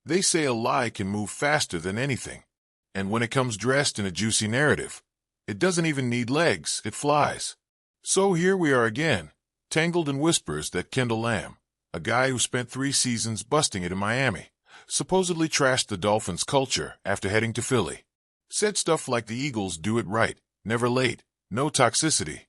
They say a lie can move faster than anything. And when it comes dressed in a juicy narrative, it doesn't even need legs, it flies. So here we are again, tangled in whispers that Kendall Lamb, a guy who spent 3 seasons busting it in Miami, supposedly trashed the Dolphins' culture after heading to Philly. Said stuff like the Eagles do it right, never late, no toxicity,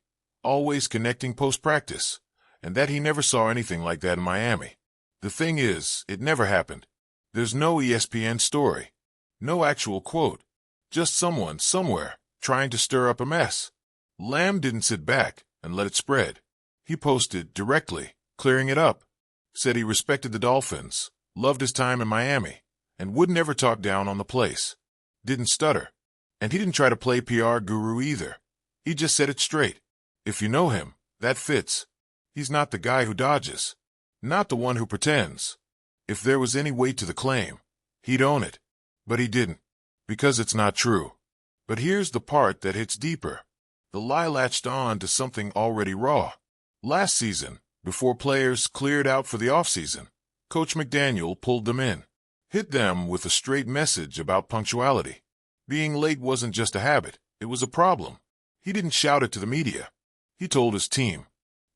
always connecting post-practice, and that he never saw anything like that in Miami. The thing is, it never happened. There's no ESPN story, no actual quote, just someone somewhere trying to stir up a mess. Lamb didn't sit back and let it spread. He posted directly, clearing it up. Said he respected the Dolphins, loved his time in Miami, and wouldn't ever talk down on the place. Didn't stutter. And he didn't try to play PR guru either. He just said it straight. If you know him, that fits. He's not the guy who dodges. Not the one who pretends. If there was any weight to the claim, he'd own it. But he didn't. Because it's not true. But here's the part that hits deeper. The lie latched on to something already raw. Last season, before players cleared out for the offseason, Coach McDaniel pulled them in. Hit them with a straight message about punctuality. Being late wasn't just a habit, it was a problem. He didn't shout it to the media. He told his team.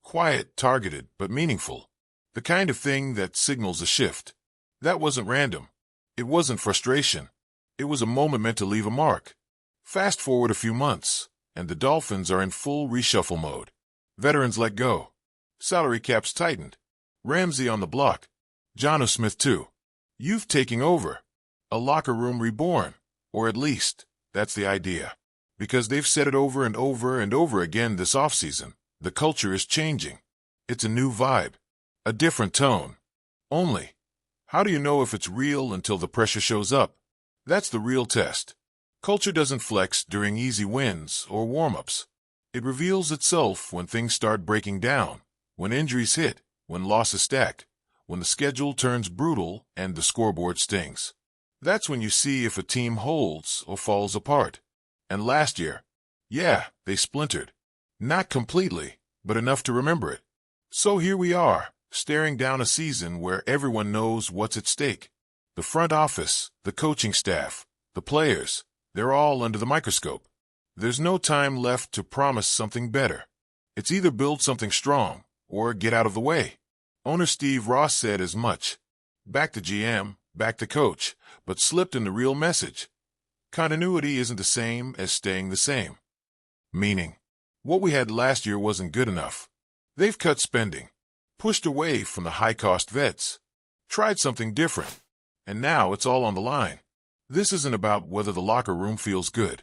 Quiet, targeted, but meaningful. The kind of thing that signals a shift. That wasn't random. It wasn't frustration. It was a moment meant to leave a mark. Fast forward a few months, and the Dolphins are in full reshuffle mode. Veterans let go. Salary caps tightened. Ramsey on the block. Jonnu Smith too. Youth taking over. A locker room reborn. Or at least, that's the idea. Because they've said it over and over and over again this offseason. The culture is changing. It's a new vibe. A different tone. Only, how do you know if it's real until the pressure shows up? That's the real test. Culture doesn't flex during easy wins or warm-ups. It reveals itself when things start breaking down, when injuries hit, when losses stack, when the schedule turns brutal and the scoreboard stings. That's when you see if a team holds or falls apart. And last year, yeah, they splintered. Not completely, but enough to remember it. So here we are, staring down a season where everyone knows what's at stake. The front office, the coaching staff, the players, they're all under the microscope. There's no time left to promise something better. It's either build something strong or get out of the way. Owner Steve Ross said as much. Back to GM, back to coach, but slipped in the real message. Continuity isn't the same as staying the same. Meaning, what we had last year wasn't good enough. They've cut spending, pushed away from the high-cost vets, tried something different, and now it's all on the line. This isn't about whether the locker room feels good.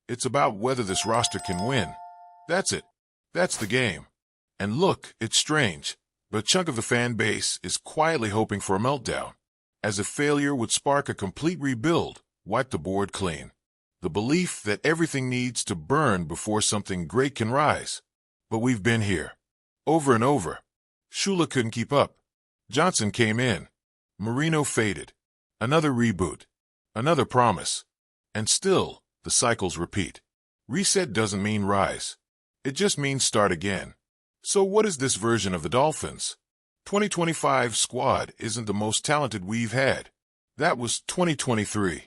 It's about whether this roster can win. That's it. That's the game. And look, it's strange, but a chunk of the fan base is quietly hoping for a meltdown, as if failure would spark a complete rebuild, wipe the board clean. The belief that everything needs to burn before something great can rise. But we've been here. Over and over. Shula couldn't keep up. Johnson came in. Marino faded. Another reboot. Another promise. And still, the cycles repeat. Reset doesn't mean rise. It just means start again. So what is this version of the Dolphins? 2025 squad isn't the most talented we've had. That was 2023.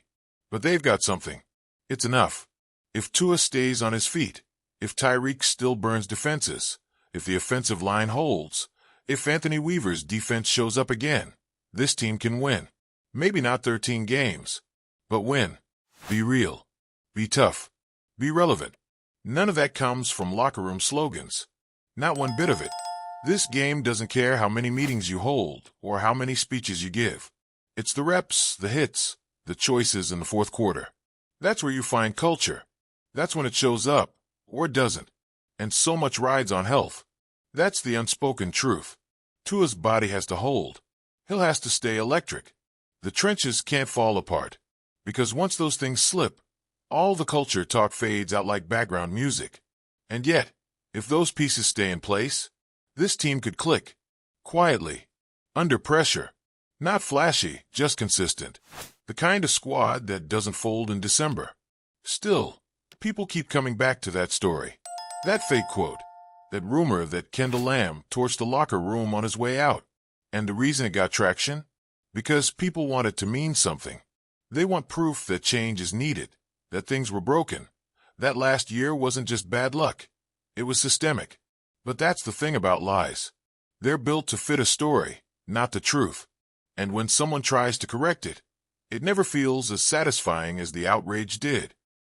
But they've got something. It's enough. If Tua stays on his feet, if Tyreek still burns defenses, if the offensive line holds, if Anthony Weaver's defense shows up again, this team can win. Maybe not 13 games, but win. Be real. Be tough. Be relevant. None of that comes from locker room slogans. Not one bit of it. This game doesn't care how many meetings you hold or how many speeches you give. It's the reps, the hits, the choices in the fourth quarter. That's where you find culture. That's when it shows up, or it doesn't. And so much rides on health. That's the unspoken truth. Tua's body has to hold. He'll has to stay electric. The trenches can't fall apart. Because once those things slip, all the culture talk fades out like background music. And yet, if those pieces stay in place, this team could click. Quietly. Under pressure. Not flashy, just consistent. The kind of squad that doesn't fold in December. Still, people keep coming back to that story. That fake quote. That rumor that Kendall Lamb torched the locker room on his way out. And the reason it got traction? Because people want it to mean something. They want proof that change is needed, that things were broken, that last year wasn't just bad luck. It was systemic. But that's the thing about lies. They're built to fit a story, not the truth. And when someone tries to correct it, it never feels as satisfying as the outrage did.